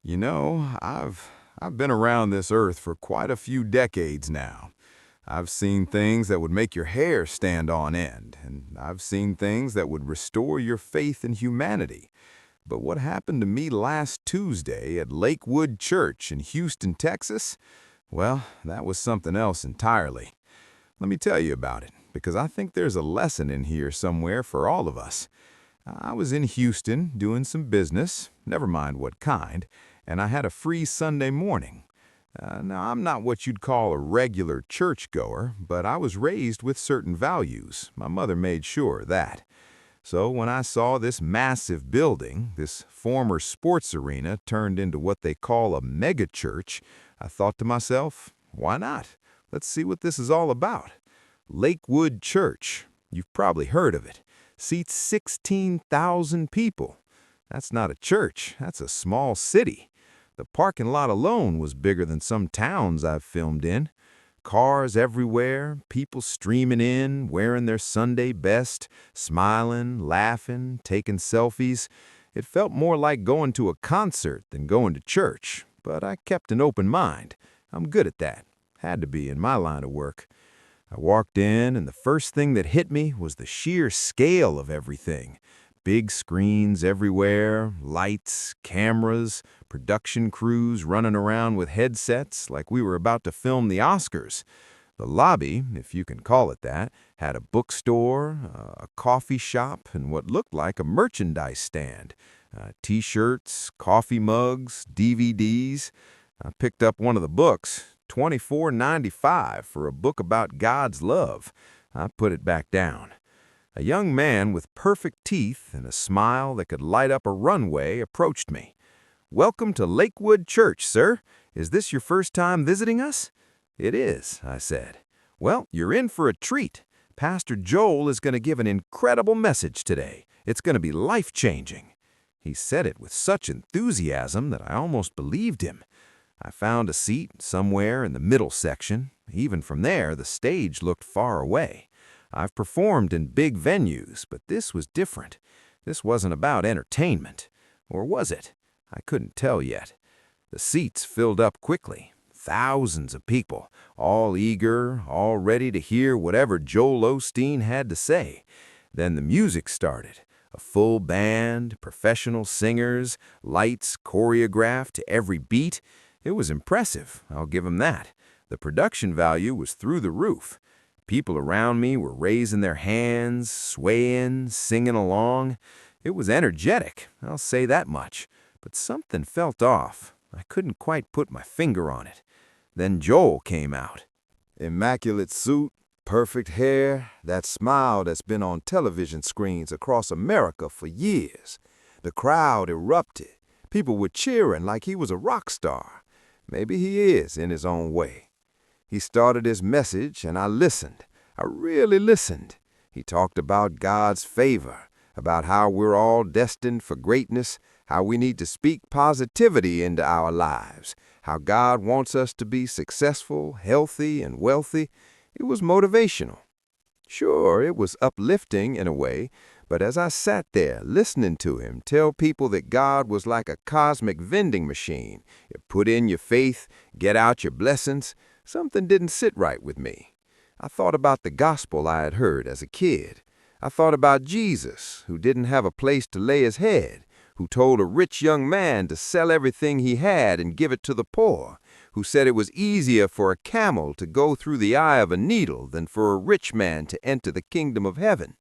I've been around this earth for quite a few decades now. I've seen things that would make your hair stand on end, and I've seen things that would restore your faith in humanity. But what happened to me last Tuesday at Lakewood Church in Houston, Texas? Well, that was something else entirely. Let me tell you about it, because I think there's a lesson in here somewhere for all of us. I was in Houston doing some business, never mind what kind, and I had a free Sunday morning. Now, I'm not what you'd call a regular churchgoer, but I was raised with certain values. My mother made sure of that. So when I saw this massive building, this former sports arena turned into what they call a mega church, I thought to myself, why not? Let's see what this is all about. Lakewood Church. You've probably heard of it. Seats 16,000 people. That's not a church, that's a small city. The parking lot alone was bigger than some towns I've filmed in. Cars everywhere, people streaming in, wearing their Sunday best, smiling, laughing, taking selfies. It felt more like going to a concert than going to church, but I kept an open mind. I'm good at that. Had to be in my line of work. I walked in, and the first thing that hit me was the sheer scale of everything. Big screens everywhere, lights, cameras, production crews running around with headsets like we were about to film the Oscars. The lobby, if you can call it that, had a bookstore, a coffee shop, and what looked like a merchandise stand. T-shirts, coffee mugs, DVDs. I picked up one of the books, $24.95 for a book about God's love. I put it back down. A young man with perfect teeth and a smile that could light up a runway approached me. "Welcome to Lakewood Church, sir. Is this your first time visiting us?" "It is," I said. "Well, you're in for a treat. Pastor Joel is going to give an incredible message today. It's going to be life-changing." He said it with such enthusiasm that I almost believed him. I found a seat somewhere in the middle section. Even from there, the stage looked far away. I've performed in big venues, but this was different. This wasn't about entertainment. Or was it? I couldn't tell yet. The seats filled up quickly. Thousands of people, all eager, all ready to hear whatever Joel Osteen had to say. Then the music started. A full band, professional singers, lights choreographed to every beat. It was impressive, I'll give him that. The production value was through the roof. People around me were raising their hands, swaying, singing along. It was energetic, I'll say that much. But something felt off. I couldn't quite put my finger on it. Then Joel came out. Immaculate suit, perfect hair, that smile that's been on television screens across America for years. The crowd erupted. People were cheering like he was a rock star. Maybe he is in his own way. He started his message, and I listened. I really listened. He talked about God's favor, about how we're all destined for greatness, how we need to speak positivity into our lives, how God wants us to be successful, healthy, and wealthy. It was motivational. Sure, it was uplifting in a way, but as I sat there listening to him tell people that God was like a cosmic vending machine, you put in your faith, get out your blessings, something didn't sit right with me. I thought about the gospel I had heard as a kid. I thought about Jesus, who didn't have a place to lay his head, who told a rich young man to sell everything he had and give it to the poor, who said it was easier for a camel to go through the eye of a needle than for a rich man to enter the kingdom of heaven.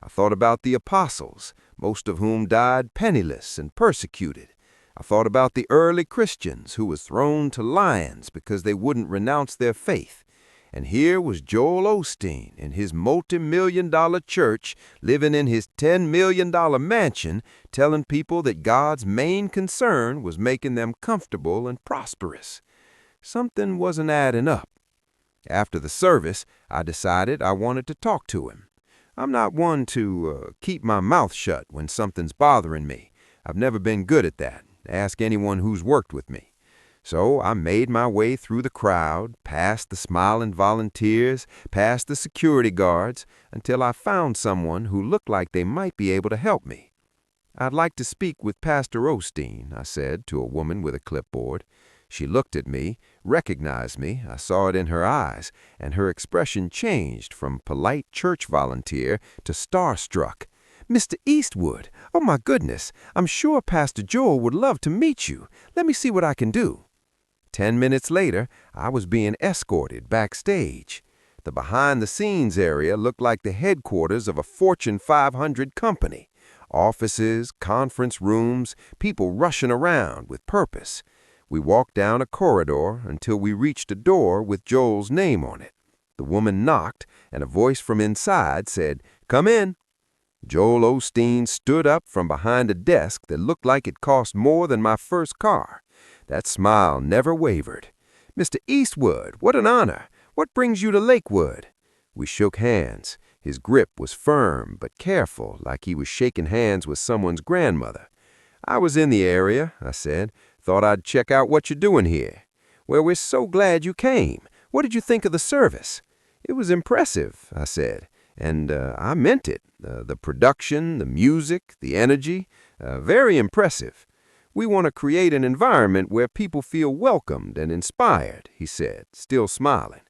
I thought about the apostles, most of whom died penniless and persecuted. I thought about the early Christians who was thrown to lions because they wouldn't renounce their faith. And here was Joel Osteen in his multi-million-dollar church, living in his $10 million mansion, telling people that God's main concern was making them comfortable and prosperous. Something wasn't adding up. After the service, I decided I wanted to talk to him. I'm not one to keep my mouth shut when something's bothering me. I've never been good at that. Ask anyone who's worked with me. So I made my way through the crowd, past the smiling volunteers, past the security guards, until I found someone who looked like they might be able to help me. "I'd like to speak with Pastor Osteen," I said to a woman with a clipboard. She looked at me, recognized me, I saw it in her eyes, and her expression changed from polite church volunteer to starstruck. "Mr. Eastwood! Oh, my goodness! I'm sure Pastor Joel would love to meet you. Let me see what I can do." 10 minutes later, I was being escorted backstage. The behind-the-scenes area looked like the headquarters of a Fortune 500 company. Offices, conference rooms, people rushing around with purpose. We walked down a corridor until we reached a door with Joel's name on it. The woman knocked, and a voice from inside said, "Come in." Joel Osteen stood up from behind a desk that looked like it cost more than my first car. That smile never wavered. "Mr. Eastwood, what an honor! What brings you to Lakewood?" We shook hands. His grip was firm but careful, like he was shaking hands with someone's grandmother. "I was in the area," I said. "Thought I'd check out what you're doing here." "Well, we're so glad you came. What did you think of the service?" "It was impressive," I said. And I meant it. The production, the music, the energy, very impressive. "We want to create an environment where people feel welcomed and inspired," he said, still smiling.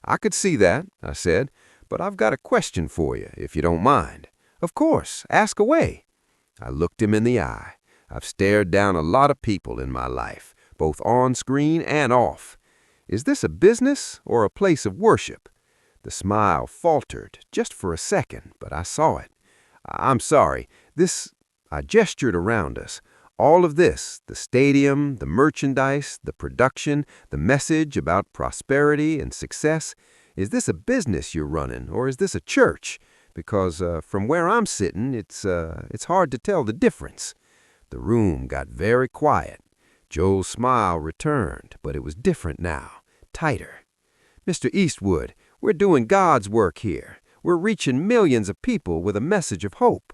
"I could see that," I said, "but I've got a question for you, if you don't mind." "Of course, ask away." I looked him in the eye. I've stared down a lot of people in my life, both on screen and off. "Is this a business or a place of worship?" The smile faltered just for a second, but I saw it. "I'm sorry, I gestured around us. "All of this, the stadium, the merchandise, the production, the message about prosperity and success, is this a business you're running, or is this a church? Because from where I'm sitting, it's hard to tell the difference." The room got very quiet. Joel's smile returned, but it was different now, tighter. "Mr. Eastwood, we're doing God's work here. We're reaching millions of people with a message of hope."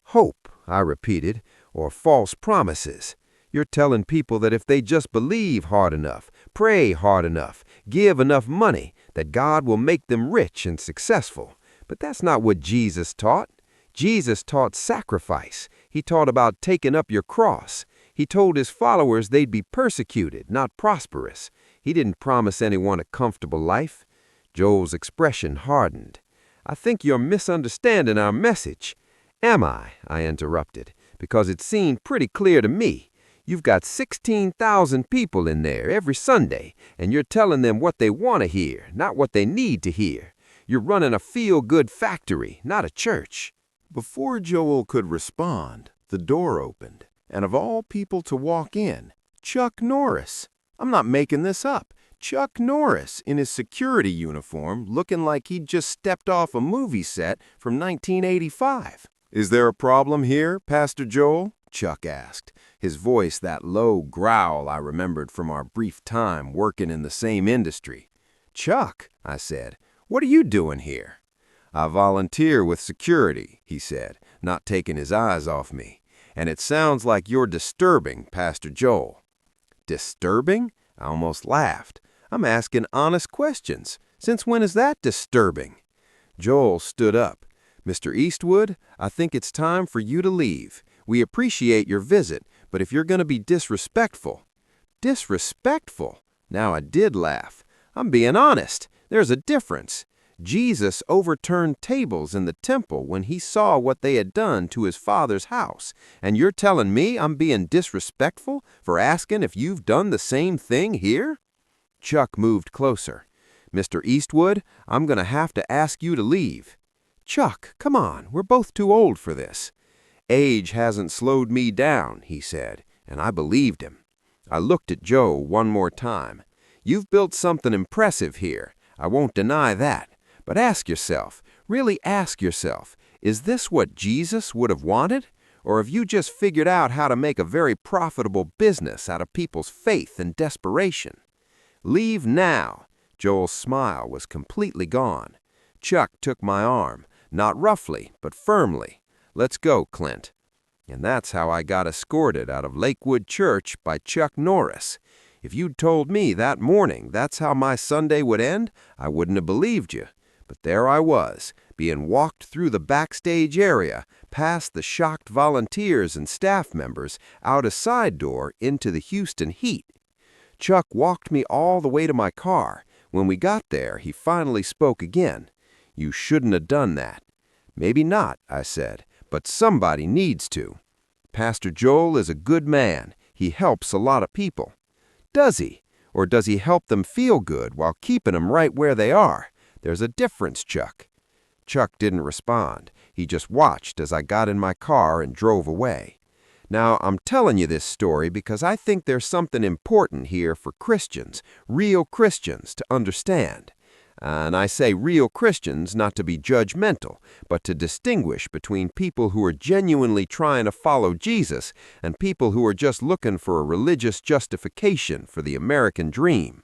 "Hope," I repeated, "or false promises. You're telling people that if they just believe hard enough, pray hard enough, give enough money, that God will make them rich and successful. But that's not what Jesus taught. Jesus taught sacrifice. He taught about taking up your cross. He told his followers they'd be persecuted, not prosperous. He didn't promise anyone a comfortable life." Joel's expression hardened. "I think you're misunderstanding our message." "Am I?" I interrupted, "because it seemed pretty clear to me. You've got 16,000 people in there every Sunday, and you're telling them what they want to hear, not what they need to hear. You're running a feel-good factory, not a church." Before Joel could respond, the door opened, and of all people to walk in, Chuck Norris. I'm not making this up. Chuck Norris in his security uniform, looking like he'd just stepped off a movie set from 1985. "Is there a problem here, Pastor Joel?" Chuck asked, his voice that low growl I remembered from our brief time working in the same industry. "Chuck," I said, "what are you doing here?" "I volunteer with security," he said, not taking his eyes off me. "And it sounds like you're disturbing Pastor Joel." "Disturbing?" I almost laughed. "I'm asking honest questions. Since when is that disturbing?" Joel stood up. "Mr. Eastwood, I think it's time for you to leave. We appreciate your visit, but if you're going to be disrespectful—" "Disrespectful?" Now I did laugh. "I'm being honest. There's a difference. Jesus overturned tables in the temple when he saw what they had done to his Father's house, and you're telling me I'm being disrespectful for asking if you've done the same thing here?" Chuck moved closer. "Mr. Eastwood, I'm going to have to ask you to leave." "Chuck, come on, we're both too old for this." "Age hasn't slowed me down," he said, and I believed him. I looked at Joe one more time. "You've built something impressive here. I won't deny that. But ask yourself, really ask yourself, is this what Jesus would have wanted? Or have you just figured out how to make a very profitable business out of people's faith and desperation?" "Leave now." Joel's smile was completely gone. Chuck took my arm, not roughly, but firmly. "Let's go, Clint." And that's how I got escorted out of Lakewood Church by Chuck Norris. If you'd told me that morning that's how my Sunday would end, I wouldn't have believed you. But there I was, being walked through the backstage area, past the shocked volunteers and staff members, out a side door into the Houston heat. Chuck walked me all the way to my car. When we got there, he finally spoke again. "You shouldn't have done that." "Maybe not," I said, "but somebody needs to. Pastor Joel is a good man. He helps a lot of people." "Does he? Or does he help them feel good while keeping them right where they are? There's a difference, Chuck." Chuck didn't respond. He just watched as I got in my car and drove away. Now, I'm telling you this story because I think there's something important here for Christians, real Christians, to understand. And I say real Christians not to be judgmental, but to distinguish between people who are genuinely trying to follow Jesus and people who are just looking for a religious justification for the American dream.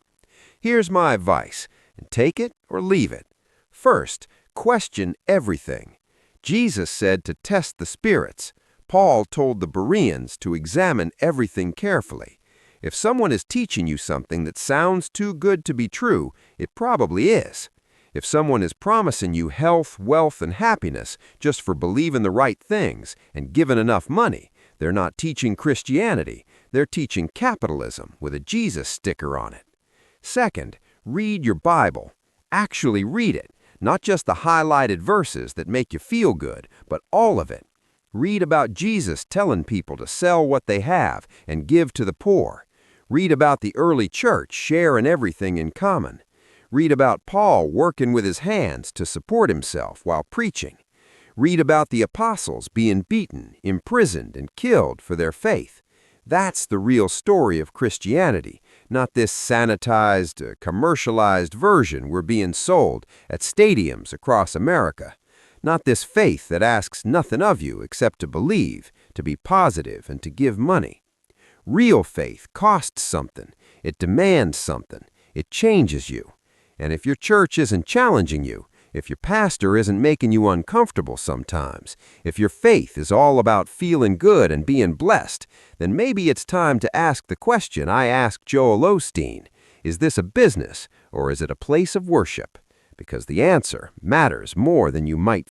Here's my advice, and take it or leave it. First, question everything. Jesus said to test the spirits. Paul told the Bereans to examine everything carefully. If someone is teaching you something that sounds too good to be true, it probably is. If someone is promising you health, wealth, and happiness just for believing the right things and giving enough money, they're not teaching Christianity, they're teaching capitalism with a Jesus sticker on it. Second, read your Bible. Actually read it, not just the highlighted verses that make you feel good, but all of it. Read about Jesus telling people to sell what they have and give to the poor. Read about the early church sharing everything in common. Read about Paul working with his hands to support himself while preaching. Read about the apostles being beaten, imprisoned, and killed for their faith. That's the real story of Christianity, not this sanitized, commercialized version we're being sold at stadiums across America. Not this faith that asks nothing of you except to believe, to be positive, and to give money. Real faith costs something. It demands something. It changes you. And if your church isn't challenging you, if your pastor isn't making you uncomfortable sometimes, if your faith is all about feeling good and being blessed, then maybe it's time to ask the question I asked Joel Osteen. Is this a business or is it a place of worship? Because the answer matters more than you might